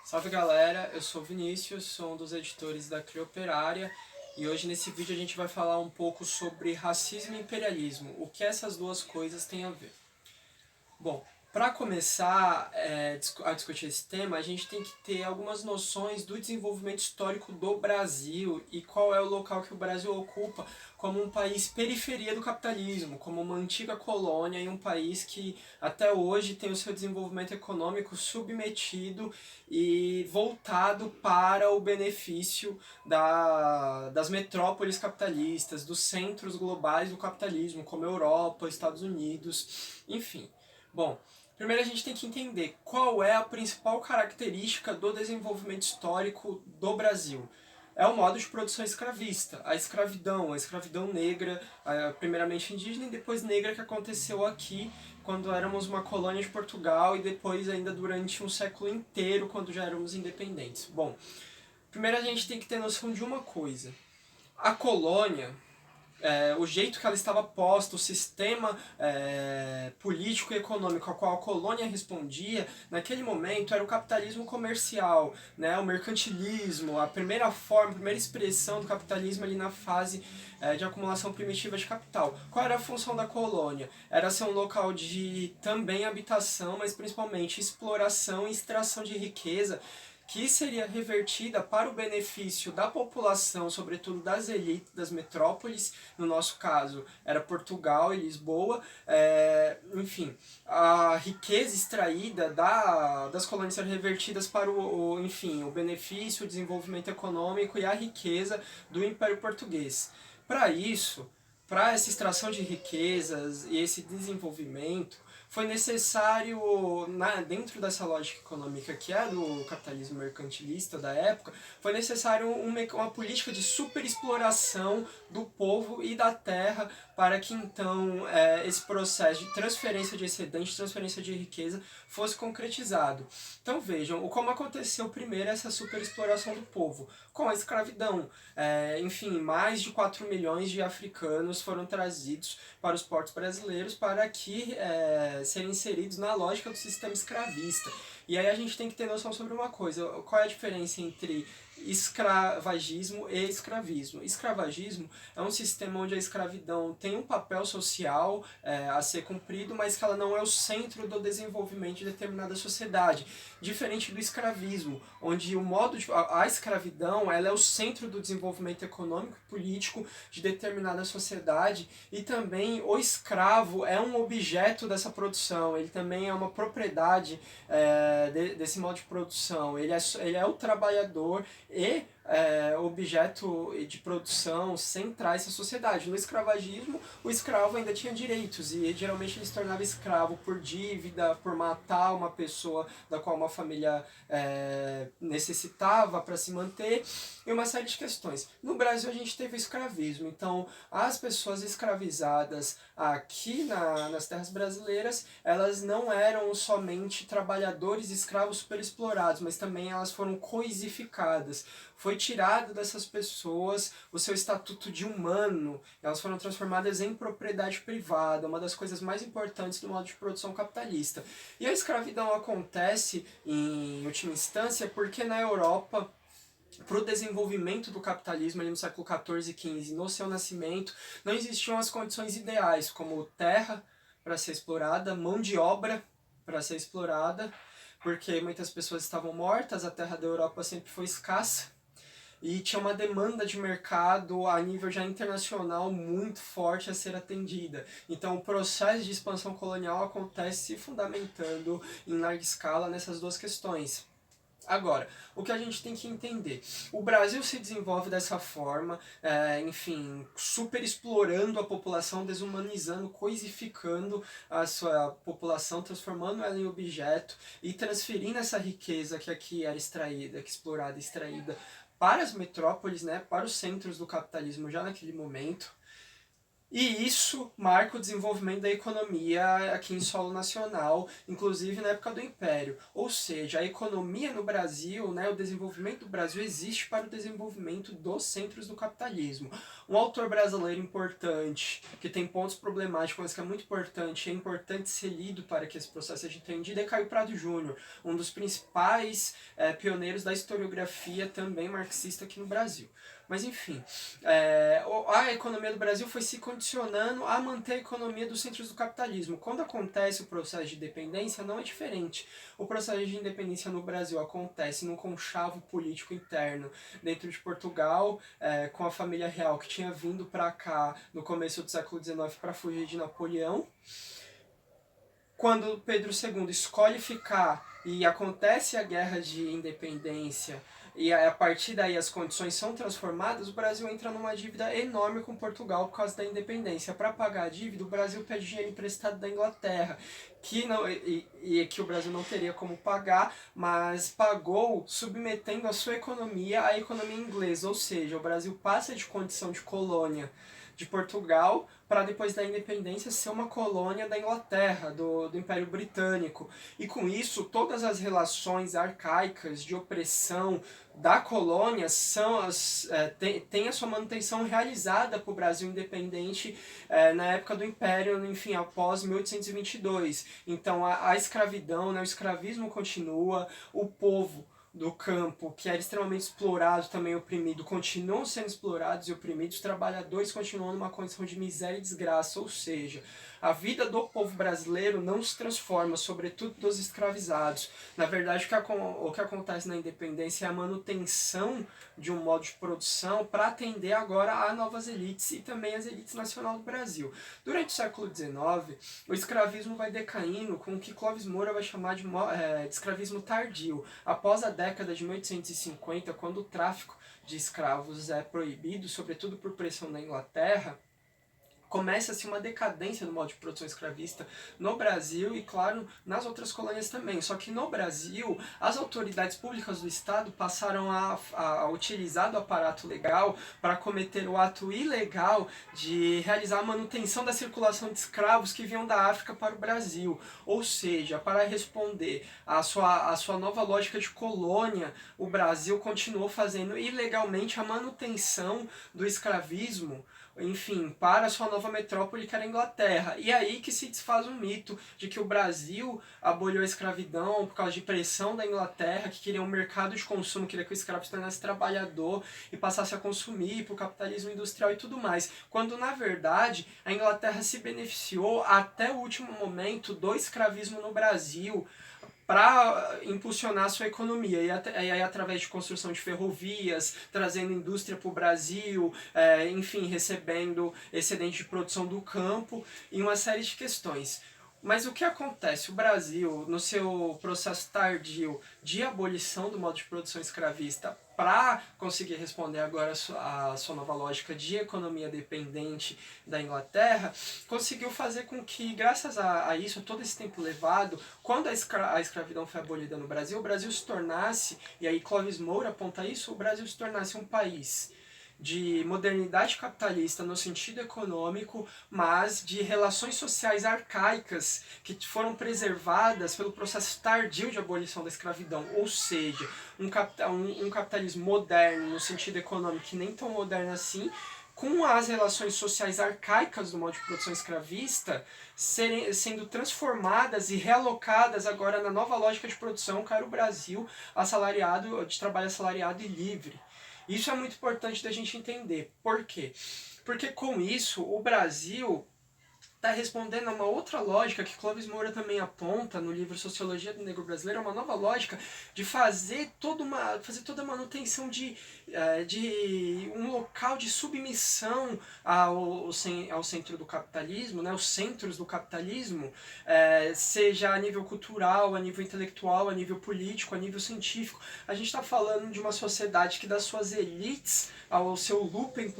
Salve galera, eu sou o Vinícius, sou um dos editores da CRI Operária e hoje nesse vídeo a gente vai falar um pouco sobre racismo e imperialismo, o que essas duas coisas têm a ver. Bom, para começar a discutir esse tema, a gente tem que ter algumas noções do desenvolvimento histórico do Brasil e qual é o local que o Brasil ocupa como um país periferia do capitalismo, como uma antiga colônia e um país que até hoje tem o seu desenvolvimento econômico submetido e voltado para o benefício das metrópoles capitalistas, dos centros globais do capitalismo, como Europa, Estados Unidos, enfim. Bom, primeiro a gente tem que entender qual é a principal característica do desenvolvimento histórico do Brasil. É o modo de produção escravista, a escravidão negra, primeiramente indígena e depois negra, que aconteceu aqui quando éramos uma colônia de Portugal e depois ainda durante um século inteiro quando já éramos independentes. Bom, primeiro a gente tem que ter noção de uma coisa. A colônia, o jeito que ela estava posta, o sistema político e econômico ao qual a colônia respondia, naquele momento era o capitalismo comercial, né, o mercantilismo, a primeira forma, a primeira expressão do capitalismo ali na fase de acumulação primitiva de capital. Qual era a função da colônia? Era ser um local de também habitação, mas principalmente exploração e extração de riqueza, que seria revertida para o benefício da população, sobretudo das elites das metrópoles, no nosso caso era Portugal e Lisboa, enfim, a riqueza extraída das colônias ser revertidas para enfim, o benefício, o desenvolvimento econômico e a riqueza do Império Português. Para isso, para essa extração de riquezas e esse desenvolvimento, foi necessário, dentro dessa lógica econômica que é do capitalismo mercantilista da época, foi necessário uma política de superexploração do povo e da terra para que então esse processo de transferência de excedente, transferência de riqueza fosse concretizado. Então vejam, como aconteceu primeiro essa superexploração do povo, com a escravidão. Enfim, mais de 4 milhões de africanos foram trazidos para os portos brasileiros para que serem inseridos na lógica do sistema escravista. E aí a gente tem que ter noção sobre uma coisa, qual é a diferença entre escravagismo e escravismo. Escravagismo é um sistema onde a escravidão tem um papel social a ser cumprido, mas que ela não é o centro do desenvolvimento de determinada sociedade. Diferente do escravismo, onde a escravidão ela é o centro do desenvolvimento econômico e político de determinada sociedade, e também o escravo é um objeto dessa produção, ele também é uma propriedade desse modo de produção, ele é o trabalhador e objeto de produção centrais da sociedade. No escravagismo, o escravo ainda tinha direitos e geralmente ele se tornava escravo por dívida, por matar uma pessoa da qual uma família necessitava para se manter, e uma série de questões. No Brasil a gente teve o escravismo, então as pessoas escravizadas aqui nas terras brasileiras, elas não eram somente trabalhadores escravos superexplorados, mas também elas foram coisificadas. Foi tirado dessas pessoas o seu estatuto de humano, elas foram transformadas em propriedade privada, uma das coisas mais importantes do modo de produção capitalista. E a escravidão acontece, em última instância, porque na Europa, para o desenvolvimento do capitalismo ali no século XIV e XV, no seu nascimento, não existiam as condições ideais, como terra para ser explorada, mão de obra para ser explorada, porque muitas pessoas estavam mortas, a terra da Europa sempre foi escassa, e tinha uma demanda de mercado a nível já internacional muito forte a ser atendida. Então o processo de expansão colonial acontece se fundamentando em larga escala nessas duas questões. Agora, o que a gente tem que entender, o Brasil se desenvolve dessa forma, enfim, super explorando a população, desumanizando, coisificando a sua população, transformando ela em objeto e transferindo essa riqueza que aqui era extraída, que explorada, extraída, para as metrópoles, né, para os centros do capitalismo já naquele momento. E isso marca o desenvolvimento da economia aqui em solo nacional, inclusive na época do Império. Ou seja, a economia no Brasil, né, o desenvolvimento do Brasil existe para o desenvolvimento dos centros do capitalismo. Um autor brasileiro importante, que tem pontos problemáticos, mas que é muito importante, é importante ser lido para que esse processo seja entendido, é Caio Prado Júnior, um dos principais pioneiros da historiografia também marxista aqui no Brasil. Mas enfim, a economia do Brasil foi se condicionando a manter a economia dos centros do capitalismo. Quando acontece o processo de independência, não é diferente. O processo de independência no Brasil acontece num conchavo político interno dentro de Portugal, com a família real que tinha vindo para cá no começo do século XIX para fugir de Napoleão. Quando Pedro II escolhe ficar e acontece a guerra de independência e a partir daí as condições são transformadas, o Brasil entra numa dívida enorme com Portugal por causa da independência. Para pagar a dívida, o Brasil pede dinheiro emprestado da Inglaterra, que não, que o Brasil não teria como pagar, mas pagou submetendo a sua economia à economia inglesa, ou seja, o Brasil passa de condição de colônia de Portugal para depois da independência ser uma colônia da Inglaterra, do Império Britânico. E com isso, todas as relações arcaicas de opressão da colônia tem a sua manutenção realizada para o Brasil independente na época do Império, enfim, após 1822. Então a escravidão, né, o escravismo continua, o povo do campo, que era extremamente explorado, também oprimido, continuam sendo explorados e oprimidos, os trabalhadores continuam numa condição de miséria e desgraça, ou seja, a vida do povo brasileiro não se transforma, sobretudo dos escravizados. Na verdade, o que acontece na independência é a manutenção de um modo de produção para atender agora a novas elites e também as elites nacionais do Brasil. Durante o século XIX, o escravismo vai decaindo com o que Clóvis Moura vai chamar de escravismo tardio. Após a década de 1850, quando o tráfico de escravos é proibido, sobretudo por pressão da Inglaterra, começa-se uma decadência do modo de produção escravista no Brasil e, claro, nas outras colônias também. Só que no Brasil, as autoridades públicas do Estado passaram a utilizar do aparato legal para cometer o ato ilegal de realizar a manutenção da circulação de escravos que vinham da África para o Brasil. Ou seja, para responder à sua nova lógica de colônia, o Brasil continuou fazendo ilegalmente a manutenção do escravismo, enfim, para a sua nova metrópole, que era a Inglaterra. E aí que se desfaz um mito de que o Brasil aboliu a escravidão por causa de pressão da Inglaterra, que queria um mercado de consumo, queria que o escravo se tornasse trabalhador e passasse a consumir para o capitalismo industrial e tudo mais. Quando, na verdade, a Inglaterra se beneficiou até o último momento do escravismo no Brasil, para impulsionar a sua economia, e aí através de construção de ferrovias, trazendo indústria para o Brasil, enfim, recebendo excedente de produção do campo e uma série de questões. Mas o que acontece? O Brasil, no seu processo tardio de abolição do modo de produção escravista, para conseguir responder agora a sua nova lógica de economia dependente da Inglaterra, conseguiu fazer com que, graças a isso, todo esse tempo levado, quando a escravidão foi abolida no Brasil, o Brasil se tornasse, e aí Clóvis Moura aponta isso, o Brasil se tornasse um país de modernidade capitalista no sentido econômico, mas de relações sociais arcaicas que foram preservadas pelo processo tardio de abolição da escravidão, ou seja, um capitalismo moderno no sentido econômico, que nem tão moderno assim, com as relações sociais arcaicas do modo de produção escravista sendo transformadas e realocadas agora na nova lógica de produção, que era o Brasil assalariado, de trabalho assalariado e livre. Isso é muito importante da gente entender. Por quê? Porque com isso o Brasil está respondendo a uma outra lógica que Clóvis Moura também aponta no livro Sociologia do Negro Brasileiro, uma nova lógica de fazer toda a manutenção de um local de submissão ao centro do capitalismo, né, os centros do capitalismo, seja a nível cultural, a nível intelectual, a nível político, a nível científico. A gente está falando de uma sociedade que das suas elites ao seu lumpen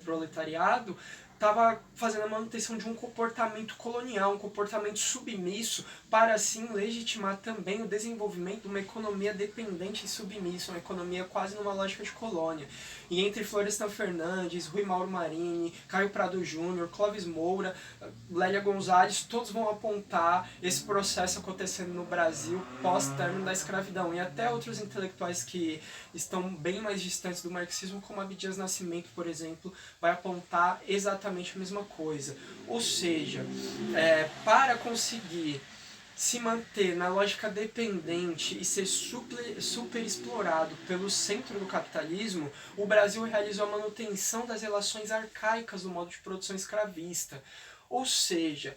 proletariado estava fazendo a manutenção de um comportamento colonial, um comportamento submisso, para assim legitimar também o desenvolvimento de uma economia dependente e submissa, uma economia quase numa lógica de colônia. E entre Florestan Fernandes, Rui Mauro Marini, Caio Prado Júnior, Clóvis Moura, Lélia Gonzalez, todos vão apontar esse processo acontecendo no Brasil pós-término da escravidão. E até outros intelectuais que estão bem mais distantes do marxismo, como Abdias Nascimento, por exemplo, vai apontar exatamente a mesma coisa. Ou seja, para conseguir se manter na lógica dependente e ser super explorado pelo centro do capitalismo, o Brasil realizou a manutenção das relações arcaicas do modo de produção escravista. Ou seja,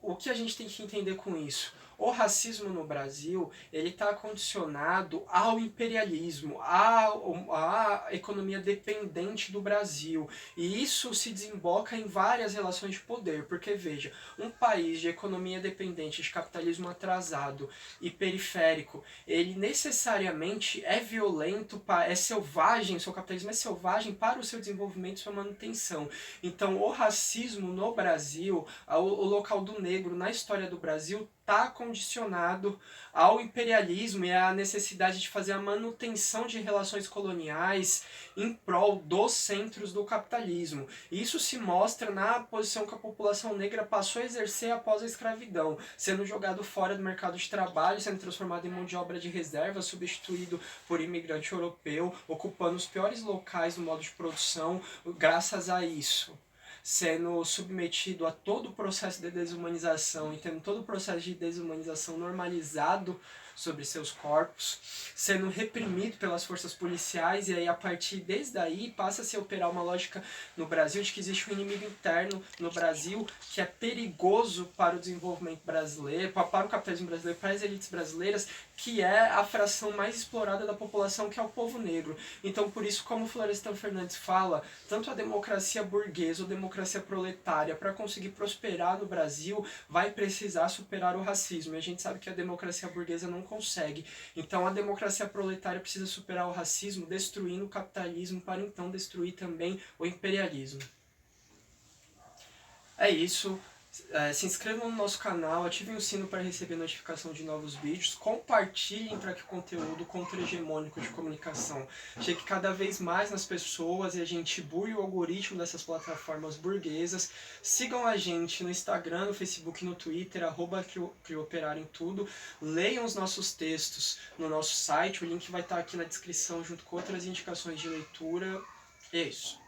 o que a gente tem que entender com isso? O racismo no Brasil ele está condicionado ao imperialismo, à economia dependente do Brasil. E isso se desemboca em várias relações de poder, porque veja, um país de economia dependente, de capitalismo atrasado e periférico, ele necessariamente é violento, é selvagem, seu capitalismo é selvagem para o seu desenvolvimento e sua manutenção. Então o racismo no Brasil, o local do negro na história do Brasil, está condicionado ao imperialismo e à necessidade de fazer a manutenção de relações coloniais em prol dos centros do capitalismo. E isso se mostra na posição que a população negra passou a exercer após a escravidão, sendo jogado fora do mercado de trabalho, sendo transformado em mão de obra de reserva, substituído por imigrante europeu, ocupando os piores locais do modo de produção graças a isso, sendo submetido a todo o processo de desumanização e tendo todo o processo de desumanização normalizado sobre seus corpos, sendo reprimido pelas forças policiais, e aí a partir desde aí passa a se operar uma lógica no Brasil de que existe um inimigo interno no Brasil que é perigoso para o desenvolvimento brasileiro, para o capitalismo brasileiro, para as elites brasileiras, que é a fração mais explorada da população, que é o povo negro. Então, por isso, como Florestan Fernandes fala, tanto a democracia burguesa ou democracia proletária, para conseguir prosperar no Brasil, vai precisar superar o racismo. E a gente sabe que a democracia burguesa não consegue. Então, a democracia proletária precisa superar o racismo, destruindo o capitalismo, para então destruir também o imperialismo. É isso. Se inscrevam no nosso canal, ativem o sino para receber notificação de novos vídeos, compartilhem para que o conteúdo contra-hegemônico de comunicação chegue cada vez mais nas pessoas e a gente burle o algoritmo dessas plataformas burguesas. Sigam a gente no Instagram, no Facebook e no Twitter, @CrioOperaremTudo. Leiam os nossos textos no nosso site, o link vai estar aqui na descrição junto com outras indicações de leitura. É isso.